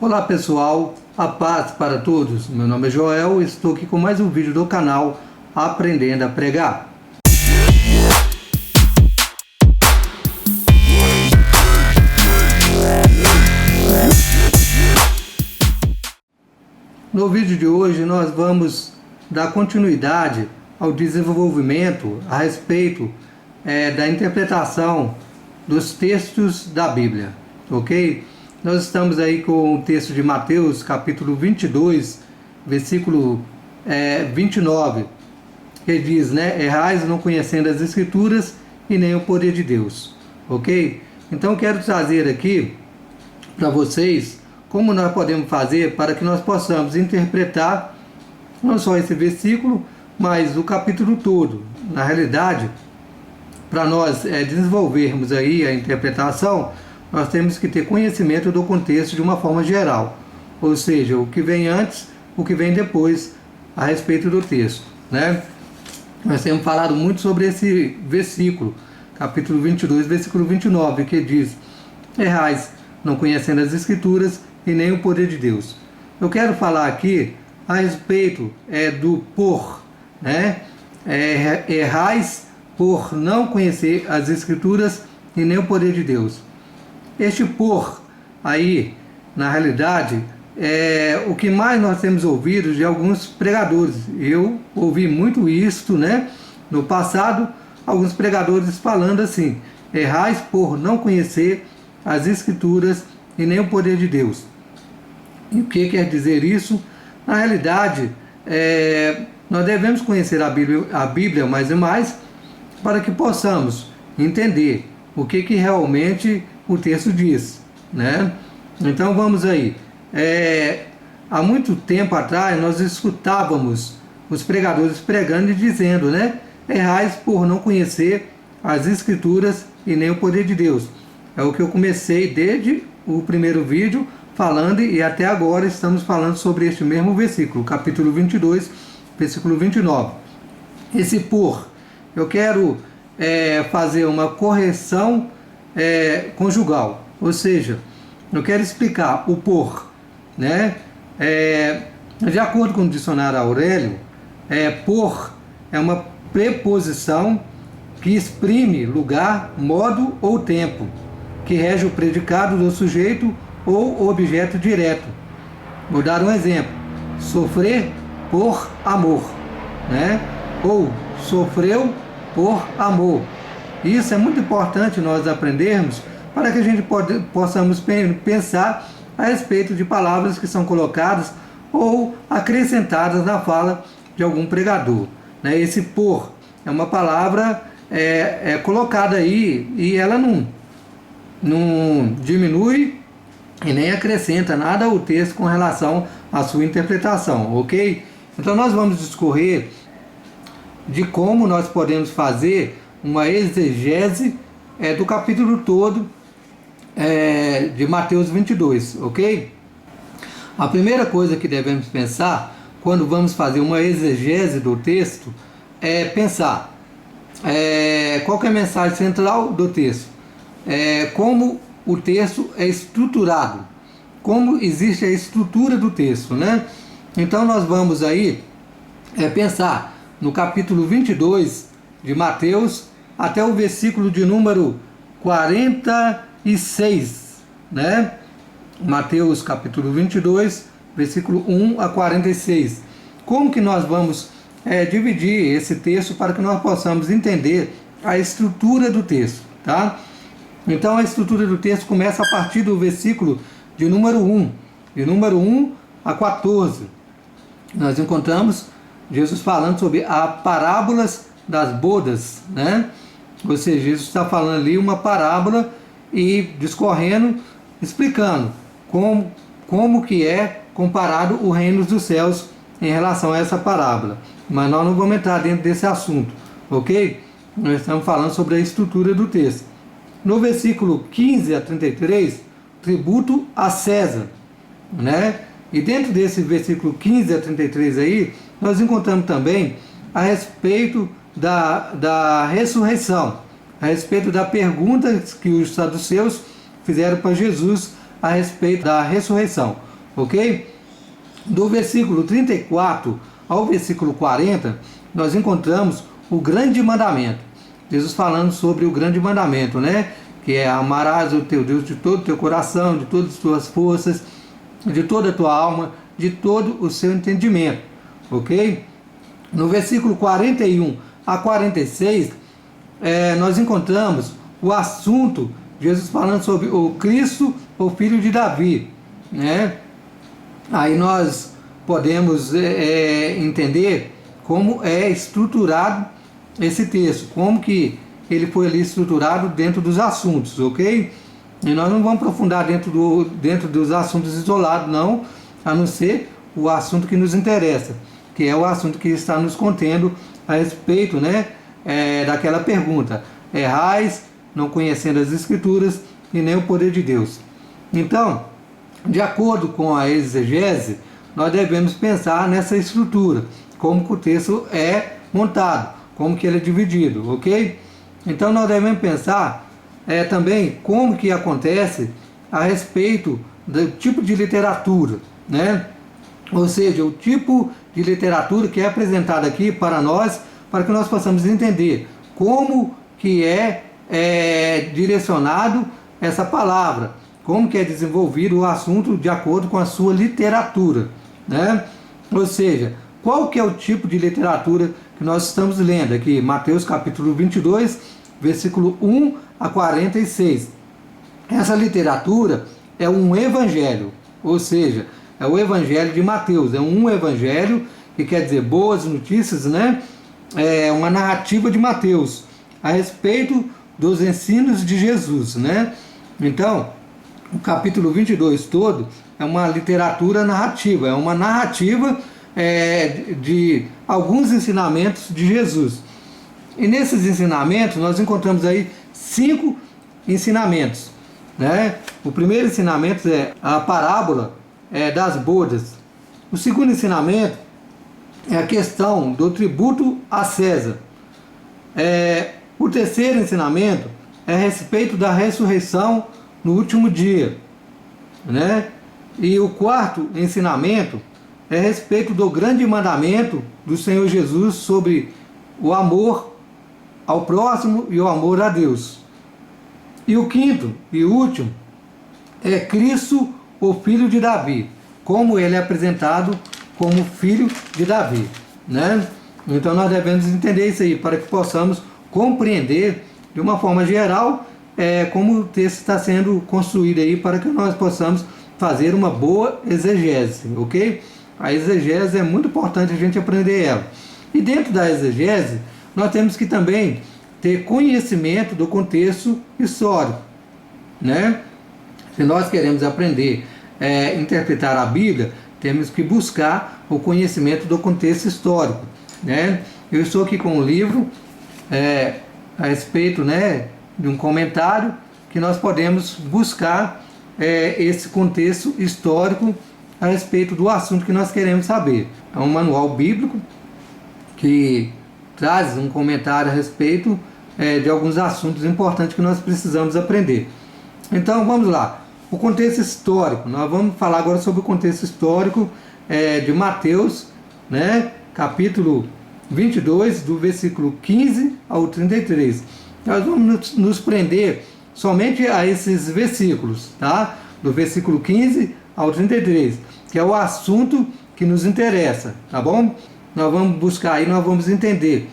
Olá pessoal, a paz para todos. Meu nome é Joel e estou aqui com mais um vídeo do canal Aprendendo a Pregar. No vídeo de hoje nós vamos dar continuidade ao desenvolvimento a respeito da interpretação dos textos da Bíblia, ok? Nós estamos aí com o texto de Mateus, capítulo 22, versículo 29, que diz, errais não conhecendo as Escrituras e nem o poder de Deus, ok? Então quero trazer aqui para vocês como nós podemos fazer para que nós possamos interpretar não só esse versículo, mas o capítulo todo. Na realidade, para nós desenvolvermos aí a interpretação, nós temos que ter conhecimento do contexto de uma forma geral, ou seja, o que vem antes, o que vem depois a respeito do texto, Nós temos falado muito sobre esse versículo, capítulo 22, versículo 29, que diz: errais não conhecendo as Escrituras e nem o poder de Deus. Eu quero falar aqui a respeito do por, errais por não conhecer as Escrituras e nem o poder de Deus. Este por aí, na realidade, é o que mais nós temos ouvido de alguns pregadores. Eu ouvi muito isso, no passado, alguns pregadores falando assim: errais por não conhecer as Escrituras e nem o poder de Deus. E o que quer dizer isso? Na realidade, nós devemos conhecer a Bíblia mais e mais para que possamos entender o que realmente o texto diz, Então vamos aí. Há muito tempo atrás nós escutávamos os pregadores pregando e dizendo, errais por não conhecer as Escrituras e nem o poder de Deus. É o que eu comecei desde o primeiro vídeo falando, e até agora estamos falando sobre este mesmo versículo, capítulo 22, versículo 29. Esse por, eu quero fazer uma correção conjugal, ou seja, eu quero explicar o por, de acordo com o dicionário Aurélio, por é uma preposição que exprime lugar, modo ou tempo, que rege o predicado do sujeito ou objeto direto. Vou dar um exemplo: sofrer por amor, ou sofreu por amor. Isso é muito importante nós aprendermos para que a gente possamos pensar a respeito de palavras que são colocadas ou acrescentadas na fala de algum pregador. Esse por é uma palavra colocada aí e ela não diminui e nem acrescenta nada ao texto com relação à sua interpretação, ok? Então nós vamos discorrer de como nós podemos fazer uma exegese do capítulo todo de Mateus 22, ok? A primeira coisa que devemos pensar quando vamos fazer uma exegese do texto é pensar qual que é a mensagem central do texto, como o texto é estruturado, como existe a estrutura do texto, Então nós vamos aí pensar no capítulo 22 de Mateus até o versículo de número 46, Mateus capítulo 22, versículo 1 a 46. Como que nós vamos dividir esse texto para que nós possamos entender a estrutura do texto, Então a estrutura do texto começa a partir do versículo de número 1, de número 1 a 14. Nós encontramos Jesus falando sobre as parábolas das bodas, Ou seja, Jesus está falando ali uma parábola e discorrendo, explicando como que é comparado o reino dos céus em relação a essa parábola. Mas nós não vamos entrar dentro desse assunto, ok? Nós estamos falando sobre a estrutura do texto. No versículo 15 a 33, tributo a César, E dentro desse versículo 15 a 33 aí, nós encontramos também a respeito da ressurreição, a respeito da pergunta que os saduceus fizeram para Jesus a respeito da ressurreição, ok? Do versículo 34 ao versículo 40, nós encontramos o grande mandamento. Jesus falando sobre o grande mandamento, né? Que é amarás o teu Deus de todo o teu coração, de todas as tuas forças, de toda a tua alma, de todo o seu entendimento, ok? No versículo 41 a 46, nós encontramos o assunto, Jesus falando sobre o Cristo, o filho de Davi, né? Aí nós podemos entender como é estruturado esse texto, como que ele foi ali estruturado dentro dos assuntos, ok? E nós não vamos aprofundar dentro dos assuntos isolados, a não ser o assunto que nos interessa, que é o assunto que está nos contendo a respeito, né, daquela pergunta: errais não conhecendo as Escrituras e nem o poder de Deus. Então, de acordo com a exegese, nós devemos pensar nessa estrutura, como que o texto é montado, como que ele é dividido, ok? Então nós devemos pensar também como que acontece a respeito do tipo de literatura, né? Ou seja, o tipo de literatura que é apresentado aqui para nós, para que nós possamos entender como que é direcionado essa palavra, como que é desenvolvido o assunto de acordo com a sua literatura, né? Ou seja, qual que é o tipo de literatura que nós estamos lendo aqui? Mateus capítulo 22, versículo 1 a 46. Essa literatura é um evangelho, ou seja, é o evangelho de Mateus, é um evangelho que quer dizer boas notícias, né? É uma narrativa de Mateus a respeito dos ensinos de Jesus, né? Então, o capítulo 22 todo é uma literatura narrativa, é uma narrativa de alguns ensinamentos de Jesus. E nesses ensinamentos nós encontramos aí 5 ensinamentos, né? O primeiro ensinamento é a parábola das bodas. O segundo ensinamento é a questão do tributo a César. O terceiro ensinamento é a respeito da ressurreição no último dia, né? E o quarto ensinamento é a respeito do grande mandamento do Senhor Jesus sobre o amor ao próximo e o amor a Deus. E o quinto e último é Cristo, o filho de Davi, como ele é apresentado como filho de Davi, né? Então nós devemos entender isso aí, para que possamos compreender de uma forma geral como o texto está sendo construído aí, para que nós possamos fazer uma boa exegese, ok? A exegese é muito importante a gente aprender ela. E dentro da exegese, nós temos que também ter conhecimento do contexto histórico, né? Se nós queremos aprender interpretar a Bíblia, temos que buscar o conhecimento do contexto histórico, né? Eu estou aqui com um livro a respeito, né, de um comentário que nós podemos buscar esse contexto histórico a respeito do assunto que nós queremos saber. É um manual bíblico que traz um comentário a respeito de alguns assuntos importantes que nós precisamos aprender. Então vamos lá. O contexto histórico. Nós vamos falar agora sobre o contexto histórico de Mateus, né, capítulo 22, do versículo 15 ao 33. Nós vamos nos prender somente a esses versículos, tá? Do versículo 15 ao 33, que é o assunto que nos interessa, tá bom? Nós vamos buscar aí, nós vamos entender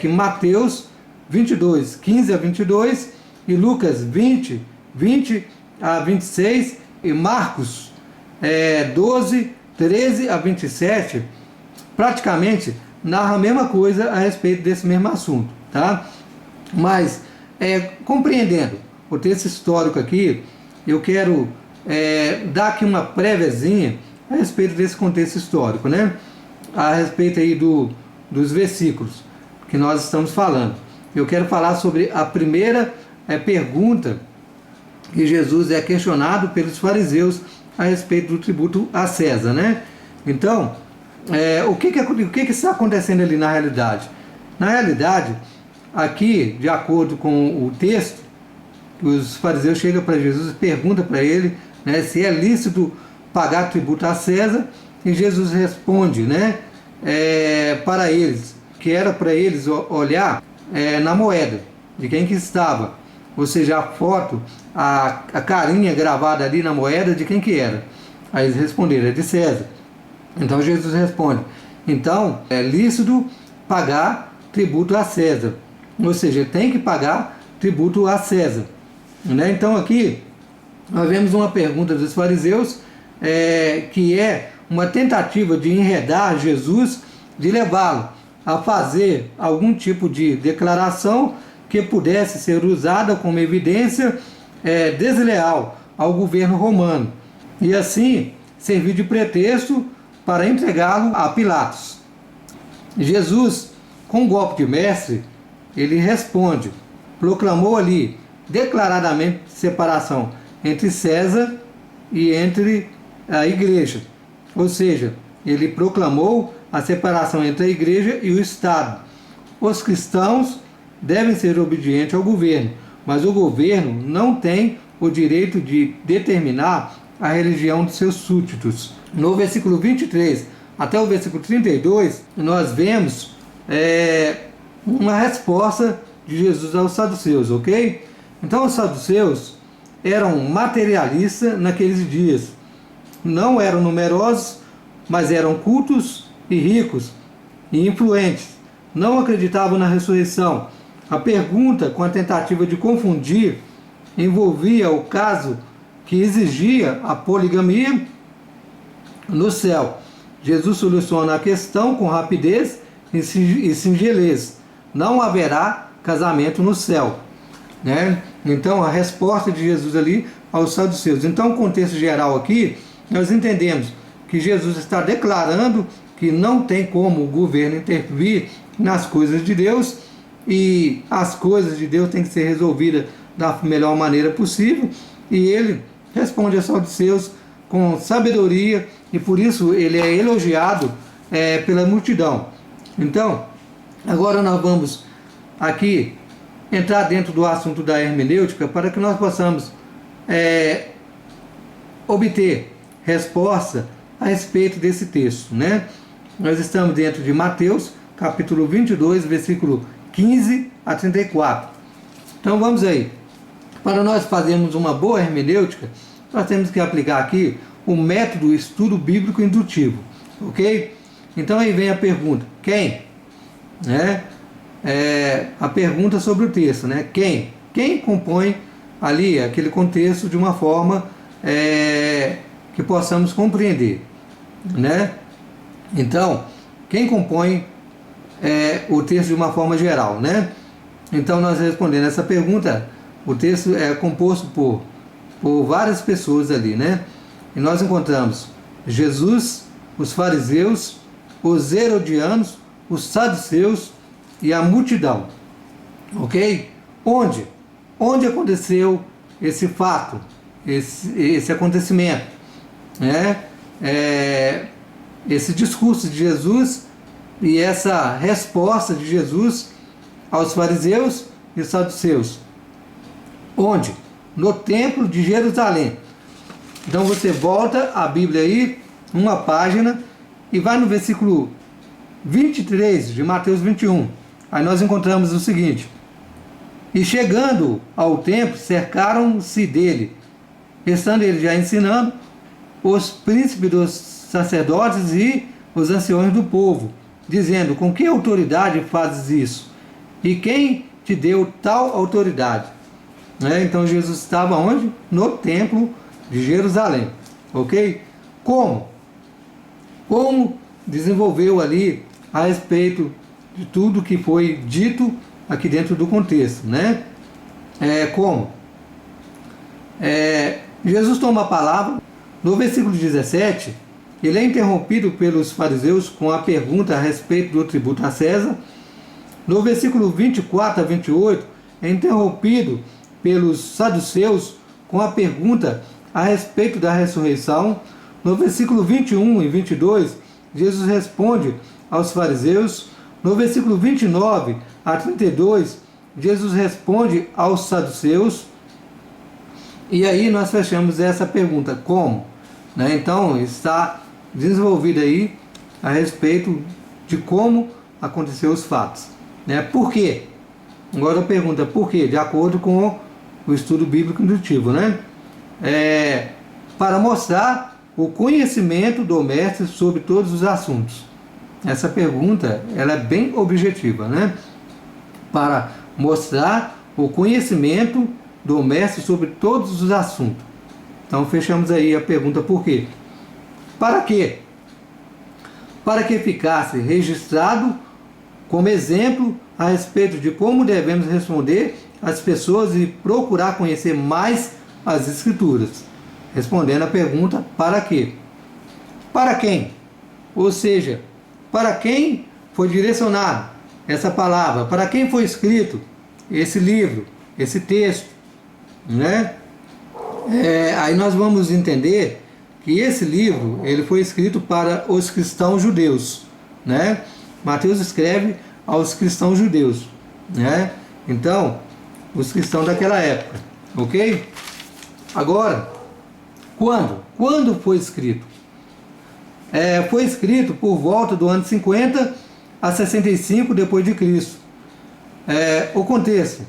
que Mateus 22, 15 a 22, e Lucas 20, 20 a 26, e Marcos 12, 13 a 27, praticamente narra a mesma coisa a respeito desse mesmo assunto, tá? Mas, compreendendo o texto histórico aqui, eu quero dar aqui uma préviazinha a respeito desse contexto histórico, né? A respeito aí dos versículos que nós estamos falando. Eu quero falar sobre a primeira pergunta que Jesus é questionado pelos fariseus a respeito do tributo a César, né? Então, o que está acontecendo ali na realidade? Na realidade, aqui, de acordo com o texto, os fariseus chegam para Jesus e perguntam para ele né, se é lícito pagar tributo a César, e Jesus responde, né, para eles, que era para eles olhar na moeda de quem que estava, ou seja, a foto, a carinha gravada ali na moeda de quem que era. Aí eles responderam, é de César. Então Jesus responde, então é lícito pagar tributo a César, ou seja, tem que pagar tributo a César, né? Então aqui nós vemos uma pergunta dos fariseus, que é uma tentativa de enredar Jesus, de levá-lo a fazer algum tipo de declaração que pudesse ser usada como evidência desleal ao governo romano, e assim servir de pretexto para entregá-lo a Pilatos. Jesus, com um golpe de mestre, ele responde, proclamou ali declaradamente separação entre César e entre a igreja, ou seja, ele proclamou a separação entre a igreja e o Estado. Os cristãos devem ser obedientes ao governo, mas o governo não tem o direito de determinar a religião de seus súditos. No versículo 23 até o versículo 32, nós vemos uma resposta de Jesus aos saduceus, ok? Então os saduceus eram materialistas naqueles dias. Não eram numerosos, mas eram cultos e ricos e influentes. Não acreditavam na ressurreição. A pergunta, com a tentativa de confundir, envolvia o caso que exigia a poligamia no céu. Jesus soluciona a questão com rapidez e singeleza. Não haverá casamento no céu, né? Então a resposta de Jesus ali aos saduceus. Então, no contexto geral aqui, nós entendemos que Jesus está declarando que não tem como o governo intervir nas coisas de Deus, e as coisas de Deus têm que ser resolvidas da melhor maneira possível, e ele responde aos saduceus com sabedoria, e por isso ele é elogiado pela multidão. Então, agora nós vamos aqui entrar dentro do assunto da hermenêutica, para que nós possamos obter resposta a respeito desse texto, né? Nós estamos dentro de Mateus, capítulo 22, versículo 15 a 34. Então vamos aí. Para nós fazermos uma boa hermenêutica, nós temos que aplicar aqui o método estudo bíblico indutivo, ok? Então aí vem a pergunta, quem? Né? A pergunta sobre o texto, né? Quem? Quem compõe ali aquele contexto de uma forma que possamos compreender, né? Então, quem compõe o texto de uma forma geral, né? Então, nós respondendo essa pergunta, o texto é composto por várias pessoas ali, né? E nós encontramos Jesus, os fariseus, os herodianos, os saduceus e a multidão, ok? Onde? Onde aconteceu esse fato, esse acontecimento, né? Esse discurso de Jesus e essa resposta de Jesus aos fariseus e saduceus. Onde? No templo de Jerusalém. Então você volta a Bíblia aí, uma página, e vai no versículo 23 de Mateus 21. Aí nós encontramos o seguinte: e chegando ao templo, cercaram-se dele, estando ele já ensinando, os príncipes dos sacerdotes e os anciões do povo, dizendo: com que autoridade fazes isso? E quem te deu tal autoridade? Então Jesus estava onde? No templo de Jerusalém, ok? Como desenvolveu ali a respeito de tudo que foi dito aqui dentro do contexto, né? Jesus toma a palavra. No versículo 17, ele é interrompido pelos fariseus com a pergunta a respeito do tributo a César. No versículo 24 a 28, é interrompido pelos saduceus com a pergunta a respeito da ressurreição. No versículo 21 e 22, Jesus responde aos fariseus. No versículo 29 a 32, Jesus responde aos saduceus. E aí nós fechamos essa pergunta, como? Né? Então está desenvolvido aí a respeito de como aconteceu os fatos. Né? Por quê? Agora a pergunta, por quê? De acordo com o estudo bíblico indutivo, né? Para mostrar o conhecimento do mestre sobre todos os assuntos. Essa pergunta ela é bem objetiva, né? Para mostrar o conhecimento do mestre sobre todos os assuntos. Então fechamos aí a pergunta por quê? Para quê? Para que ficasse registrado como exemplo a respeito de como devemos responder às pessoas e procurar conhecer mais as Escrituras. Respondendo a pergunta, para quê? Para quem? Ou seja, para quem foi direcionado essa palavra? Para quem foi escrito esse livro, esse texto? Né? Aí nós vamos entender que esse livro ele foi escrito para os cristãos judeus, né? Mateus escreve aos cristãos judeus, né? Então, os cristãos daquela época, ok? Agora, quando foi escrito? Foi escrito por volta do ano 50 a 65 depois de Cristo. O contexto,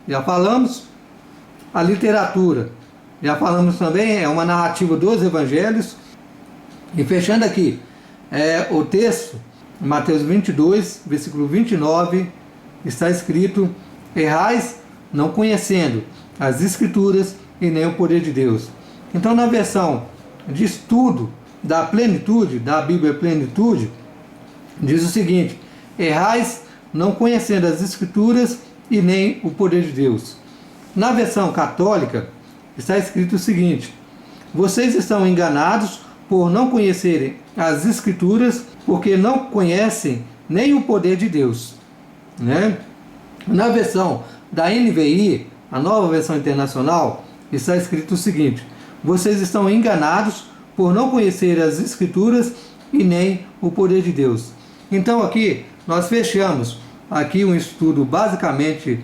já falamos. A literatura, já falamos também, é uma narrativa dos evangelhos. E fechando aqui, o texto, Mateus 22, versículo 29, está escrito: errais não conhecendo as Escrituras e nem o poder de Deus. Então, na versão de estudo da plenitude, da Bíblia Plenitude, diz o seguinte: errais não conhecendo as Escrituras e nem o poder de Deus. Na versão católica está escrito o seguinte: vocês estão enganados por não conhecerem as Escrituras, porque não conhecem nem o poder de Deus. Né? Na versão da NVI, a nova versão internacional, está escrito o seguinte: vocês estão enganados por não conhecer as Escrituras e nem o poder de Deus. Então aqui nós fechamos aqui um estudo basicamente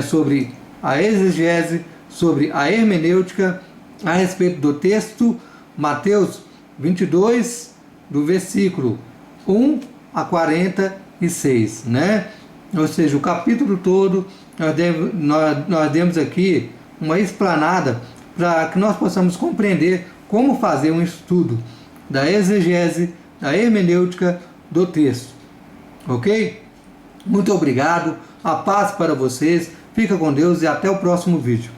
sobre a exegese, sobre a hermenêutica a respeito do texto Mateus 22, do versículo 1 a 46, né? Ou seja, o capítulo todo nós demos aqui uma explanada para que nós possamos compreender como fazer um estudo da exegese, da hermenêutica do texto. Ok? Muito obrigado, a paz para vocês, fica com Deus e até o próximo vídeo.